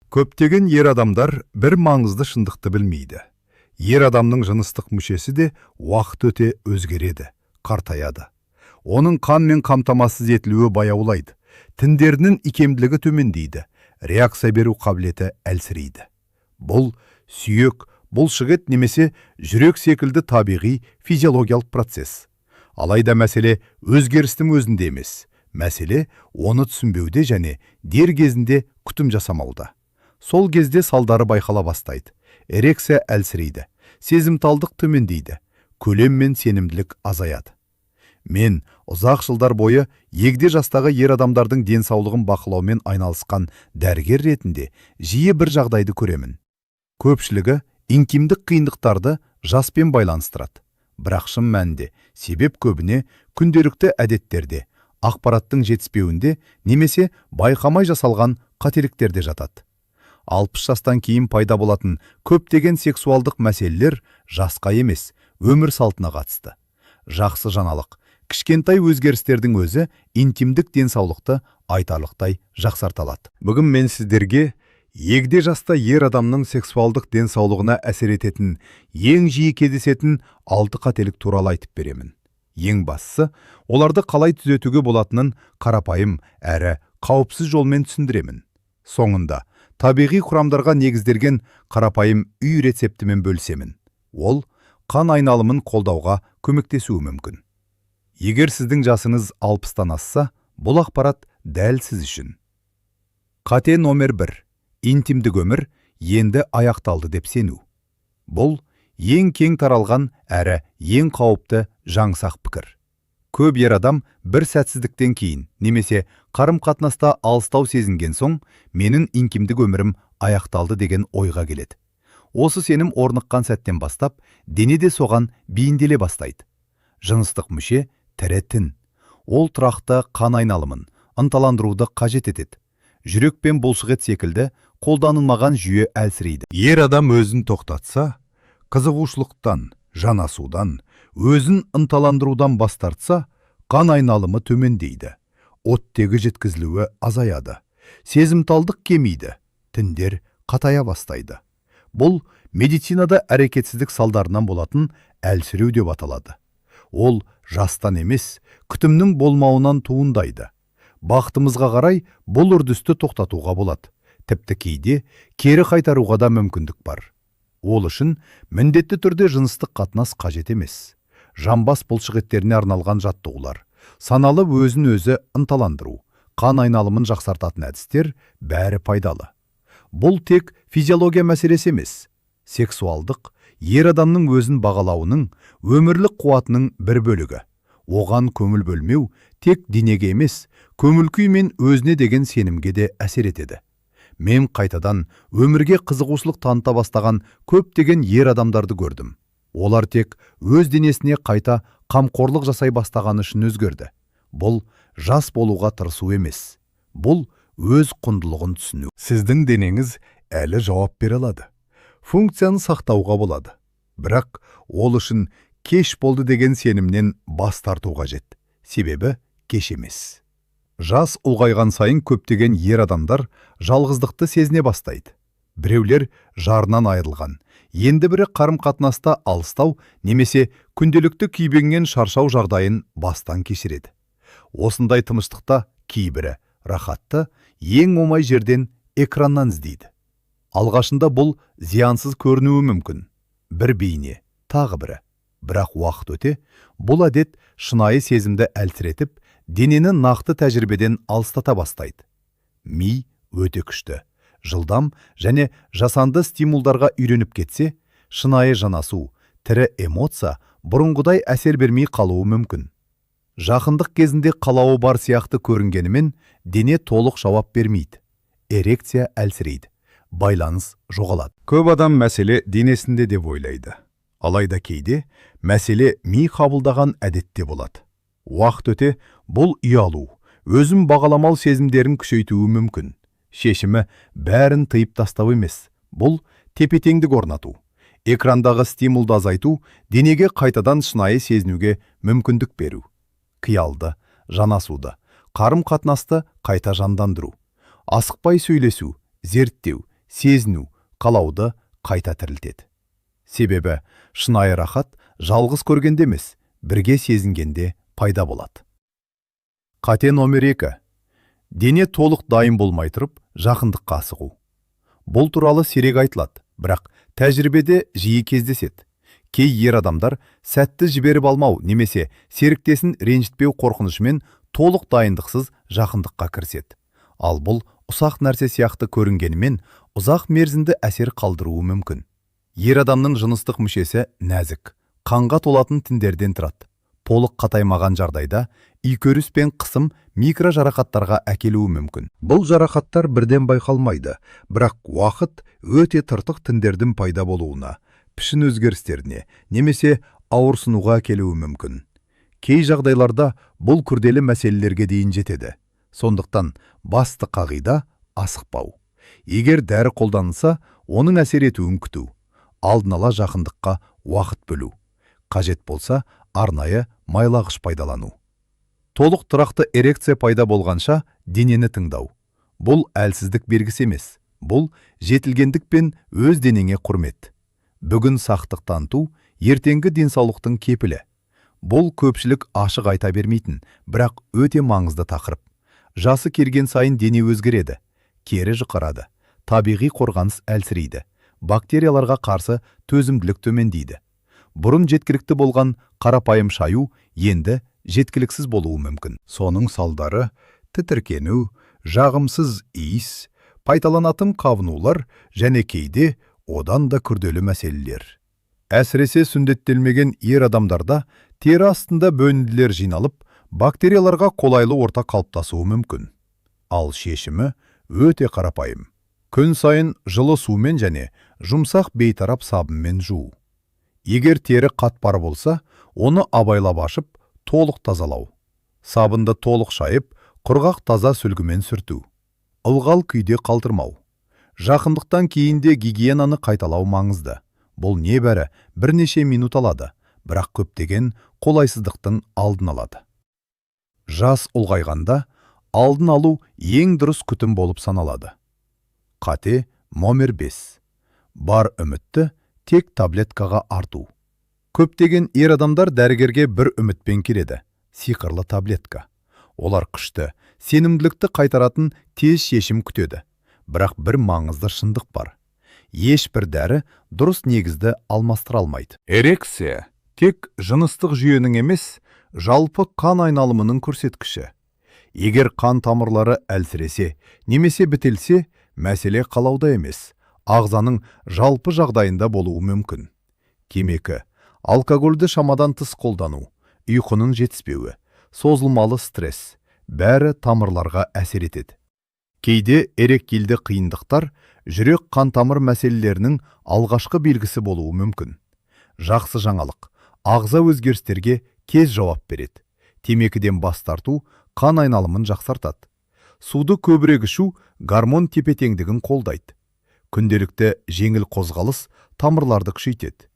Көптеген ер адамдар бір маңызды шындықты білмейді. Ер адамның жыныстық мүшесі де уақыт өте өзгереді, қартаяды. Оның қанмен қамтамасыз етілуі баяулайды, тіндерінің икемділігі төмендейді, реакция беру қабілеті әлсірейді. Бұл сүйек, бұлшықет немесе жүрек секілді табиғи физиологиялық процесс. Алайда мәселе өзгерістің өзінде емес, мәселе оны түсінбеуде және дер кезінде күтім жасамауда. Сол кезде салдары байқала бастайды. Эрекция әлсірейді, сезімталдық төмендейді, көлем мен сенімділік азаяды. Мен ұзақ жылдар бойы егде жастағы ер адамдардың денсаулығын бақылаумен айналысқан дәрігер ретінде жиі бір жағдайды көремін. Көпшілігі интимдік қиындықтарды жаспен байланыстырады. Бірақ шын мәнінде себеп көбіне күнделікті әдеттерде, ақпараттың жетіспеуінде немесе байқамай жасалған қателіктерде жатады. 60 жастан кейін пайда болатын көптеген сексуалдық мәселелер жасқа емес, өмір салтына қатысты. Жақсы жаңалық, кішкентай өзгерістердің өзі интимдік денсаулықты айтарлықтай жақсарта алады. Бүгін мен сіздерге егде жаста ер адамның сексуалдық денсаулығына әсер ететін, ең жиі кездесетін 6 қателік туралы айтып беремін. Ең бастысы, оларды қалай түзетуге болатынын қарапайым әрі қауіпсіз жолмен түсіндіремін. Соңында табиғи құрамдарға негізделген қарапайым үй рецептімен бөлісемін. Ол қан айналымын қолдауға көмектесуі мүмкін. Егер сіздің жасыңыз 60-тан асса, бұл ақпарат дәл сіз үшін. Қате номер 1. Интимдік өмір енді аяқталды деп сену. Бұл ең кең таралған әрі ең қауіпті жаңсақ пікір. Көп ер адам бір сәтсіздіктен кейін немесе қарым-қатынаста алыстау сезінген соң, менің интимдік өмірім аяқталды деген ойға келеді. Осы сенім орныққан сәттен бастап, дене де соған бейімделе бастайды. Жыныстық мүше тірі тін. Ол тұрақты қан айналымын, ынталандыруды қажет етеді. Жүрек пен бұлшықет секілді қолданылмаған жүйе әлсірейді. Ер адам өзін тоқтатса, қызығушылықтан, жанасудан, өзін ынталандырудан бас тартса, қан айналымы төмендейді. Оттегі жеткізілуі азаяды. Сезімталдық кемейді. Тіндер қатая бастайды. Бұл медицинада әрекетсіздік салдарынан болатын әлсіреу деп аталады. Ол жастан емес, күтімнің болмауынан туындайды. Бақытымызға қарай бұл үрдісті тоқтатуға болады. Тіпті кейде кері қайтаруға да мүмкіндік бар. Ол үшін міндетті түрде жыныстық қатынас қажет емес. Жамбас бұлшықеттеріне арналған жаттығулар, саналы өзін өзі ынталандыру, қан айналымын жақсартатын әдістер бәрі пайдалы. Бұл тек физиология мәселесі емес. Сексуалдық ер адамның өзін бағалауының, өмірлік қуатының бір бөлігі. Оған көңіл бөлмеу тек денеге емес, көңіл-күй мен өзіне деген сенімге де әсер етеді. Мен қайтадан өмірге қызығушылық таныта бастаған көптеген ер адамдарды көрдім. Олар тек өз денесіне қайта қамқорлық жасай бастағаны үшін өзгерді. Бұл жас болуға тырысу емес. Бұл өз құндылығын түсіну. Сіздің денеңіз әлі жауап бере алады. Функцияны сақтауға болады. Бірақ ол үшін кеш болды деген сенімнен бас тарту қажет. Себебі кеш емес. Жас ұлғайған сайын көптеген ер адамдар жалғыздықты сезіне бастайды. Біреулер жарынан айырылған, енді бірі қарым-қатынаста алыстау немесе күнделікті күйбеңнен шаршау жағдайын бастан кешіреді. Осындай тыныштықта кейбірі рахатты ең оңай жерден экраннан іздейді. Алғашында бұл зиянсыз көрінуі мүмкін. Бір бейне, тағы бірі. Бірақ уақыт өте, бұл әдет шынайы сезімді әлсіретіп, денені нақты тәжірибеден алыстата бастайды. Ми өте күшті, жылдам және жасанды стимулдарға үйреніп кетсе, шынайы жанасу, тірі эмоция бұрынғыдай әсер бермей қалуы мүмкін. Жақындық кезінде қалауы бар сияқты көрінгенімен, дене толық жауап бермейді. Эрекция әлсірейді, байланыс жоғалады. Көп адам мәселе денесінде деп ойлайды. Алайда кейде мәселе ми қабылдаған әдетте болады. Уақыт өте бұл ұялу, өзім бағаламал сезімдерін күшейтуі мүмкін. Шешімі бәрін тыйып тастау емес. Бұл тепе-теңдік орнату. Экрандағы стимулды азайту, денеге қайтадан шынайы сезінуге мүмкіндік беру. Қиялды, жанасуды, қарым-қатынасты қайта жандандыру. Асықпай сөйлесу, зерттеу, сезіну, қалауды қайта тірілтеді. Себебі шынайы рахат жалғыз көргенде емес, бірге сезінгенде пайда болады. Қате номер 2. Дене толық дайын болмай тұрып, жақындыққа асығу. Бұл туралы сирек айтылады, бірақ тәжірибеде жиі кездеседі. Кей ер адамдар сәтті жіберіп алмау немесе серіктесін ренжітпеу қорқынышымен толық дайындықсыз жақындыққа кіріседі. Ал бұл ұсақ нәрсе сияқты көрінгенімен ұзақ мерзімді әсер қалдыруы мүмкін. Ер адамның жыныстық мүшесі нәзік, қанға толатын тіндерден тұрады. Толық қатаймаған жағдайда үйкөріс пен қысым микро жарақаттарға әкелуі мүмкін. Бұл жарақаттар бірден байқалмайды, бірақ уақыт өте тыртық тіндердің пайда болуына, пішін өзгерістеріне, немесе ауырсынуға әкелуі мүмкін. Кей жағдайларда бұл күрделі мәселелерге дейін жетеді. Сондықтан басты қағида асықпау. Егер дәрі қолданылса, оның әсер етуін күту. Алдын ала жақындыққа уақыт бөлу. Қажет болса, арнайы майлағыш пайдалану. Толық тұрақты эрекция пайда болғанша денені тыңдау. Бұл әлсіздік белгісі емес. Бұл жетілгендік пен өз денеңе құрмет. Бүгін сақтық таныту ертеңгі денсаулықтың кепілі. Бұл көпшілік ашық айта бермейтін, бірақ өте маңызды тақырып. Жасы келген сайын дене өзгереді, кері жұқарады, табиғи қорғаныс әлсірейді, бактерияларға қарсы төзімділік төмендейді. Бұрын жеткілікті болған қарапайым шаю енді жеткіліксіз болуы мүмкін. Соның салдары тітіркену, жағымсыз иіс, пайдаланатын қабынулар және кейде одан да күрделі мәселелер. Әсіресе сүндеттелмеген ер адамдарда тері астында бөлінділер жиналып, бактерияларға қолайлы орта қалыптасуы мүмкін. Ал шешімі өте қарапайым. Күн сайын жылы сумен және жұмсақ бейтарап сабынмен жуу. Егер тері қатпар болса, оны абайлап ашып, толық тазалау. Сабынды толық шайып, құрғақ таза сүлгімен сүрту. Ылғал күйде қалдырмау. Жақындықтан кейінде гигиенаны қайталау маңызды. Бұл небәрі бірнеше минут алады, бірақ көптеген қолайсыздықтың алдын алады. Жас ұлғайғанда алдын алу ең дұрыс күтім болып саналады. Қате номер 5. Бар үмітті тек таблеткаға арту. Көптеген ер адамдар дәрігерге бір үмітпен келеді. Сиқырлы таблетка. Олар күшті, сенімділікті қайтаратын тез шешім күтеді. Бірақ бір маңызды шындық бар. Ешбір дәрі дұрыс негізді алмастыра алмайды. Эрекция тек жыныстық жүйенің емес, жалпы қан айналымының көрсеткіші. Егер қан тамырлары әлсіресе, немесе бітелсе, мәселе қалауда емес, ағзаның жалпы жағдайында болуы мүмкін. Темекі, алкогольді шамадан тыс қолдану, ұйқының жетіспеуі, созылмалы стресс, бәрі тамырларға әсер етеді. Кейде эректильді қиындықтар жүрек қан тамыр мәселелерінің алғашқы белгісі болуы мүмкін. Жақсы жаңалық, ағза өзгерістерге тез жауап береді. Темекіден бас тарту қан айналымын жақсартады. Суды көбірек ішу гормон тепе-теңдігін қолдайды. Күнделікті жеңіл қозғалыс тамырларды күшейтеді.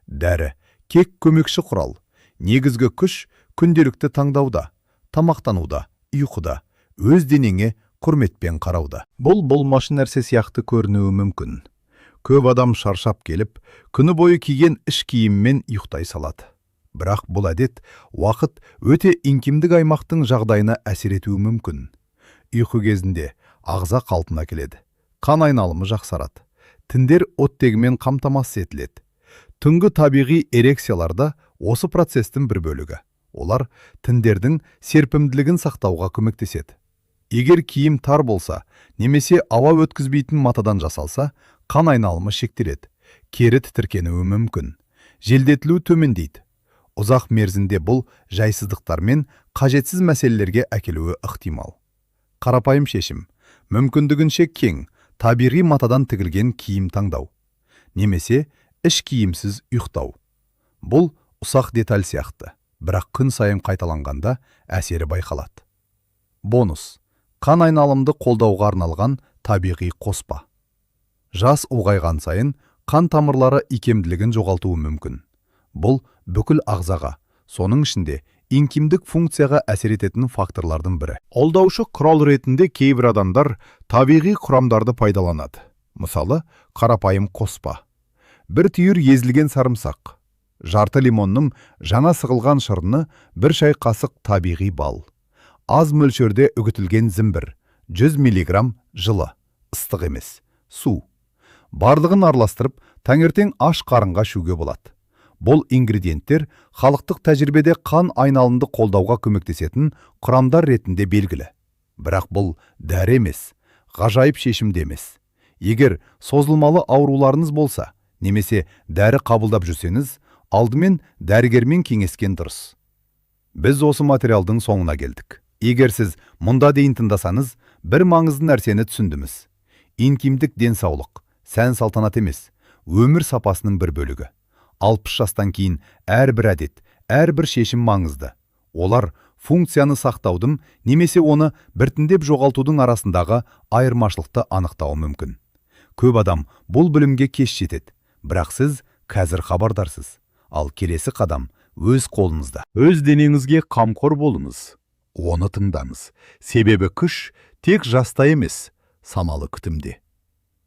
Дәрі тек көмекші құрал. Негізгі күш күнделікті таңдауда, тамақтануда, ұйқыда, өз денеңе құрметпен қарауда. Бұл болмашы нәрсе сияқты көрінуі мүмкін. Көп адам шаршап келіп, күні бойы киген іш киіммен ұйықтай салады. Бірақ бұл әдет уақыт өте интимдік аймақтың жағдайына әсер етуі мүмкін. Ұйқы кезінде ағза қалпына келеді. Қан айналымы жақсарады. Тіндер оттегімен қамтамасыз етіледі. Түнгі табиғи эрекцияларда осы процестің бір бөлігі. Олар тіндердің серпімділігін сақтауға көмектеседі. Егер киім тар болса, немесе ауа өткізбейтін матадан жасалса, қан айналымы шектеледі. Кері тітіркенуі мүмкін. Желдетілу төмендейді. Ұзақ мерзімде бұл жайсыздықтар мен қажетсіз мәселелерге әкелуі ықтимал. Қарапайым шешім, мүмкіндігінше кең, табиғи матадан тігілген киім таңдау. Немесе іш киімсіз ұйықтау. Бұл ұсақ деталь сияқты, бірақ күн сайын қайталанғанда әсері байқалады. Бонус. Қан айналымды қолдауға арналған табиғи қоспа. Жас ұлғайған сайын қан тамырлары икемділігін жоғалтуы мүмкін. Бұл бүкіл ағзаға, соның ішінде интимдік функцияға әсер ететін факторлардың бірі. Қолдаушы құрал ретінде кейбір адамдар табиғи құрамдарды пайдаланады. Мысалы, қарапайым қоспа. Bir түйір езілген сарымсақ. Жарты лимонның жаңа сығылған шырыны, бір шай қасық табиғи бал. Az мөлшерде үгітілген зімбір, 100 мг жылы, ыстық емес, су. Барлығын араластырып, таңертең аш қарынға ішуге болады. Бұл ингредиенттер халықтық тәжірибеде қан айналымды қолдауға көмектесетін құрамдар ретінде белгілі. Бірақ бұл дәрі емес, ғажайып шешімде емес. Егер созылмалы ауруларыңыз болса, немесе дәрі қабылдап жүрсеңіз, алдымен дәрігермен кеңескен дұрыс. Біз осы материалдың соңына келдік. Егер сіз мұнда дейін тыңдасаңыз, бір маңызды нәрсені түсіндіңіз. Интимдік денсаулық, сән салтанат емес, өмір сапасының бір бөлігі. 60 жастан кейін әрбір әдет, әрбір шешім маңызды. Олар функцияны сақтаудың немесе оны біртіндеп жоғалтудың арасындағы айырмашылықты анықтауы мүмкін. Көп адам бұл білімге кеш жетеді, бірақ сіз қазір хабардарсыз. Ал келесі қадам өз қолыңызда. Өз денеңізге қамқор болыңыз. Оны тыңдаңыз. Себебі күш тек жаста емес, самалы күтімде.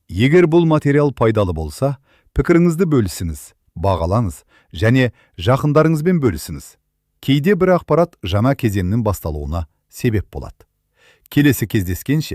Егер бұл материал пайдалы болса, пікіріңізді бөлісіңіз, бағалаңыз және жақындарыңызбен бөлісіңіз. Кейде бір ақпарат жаңа кезеңнің басталуына себеп болады. Келесі кездескенше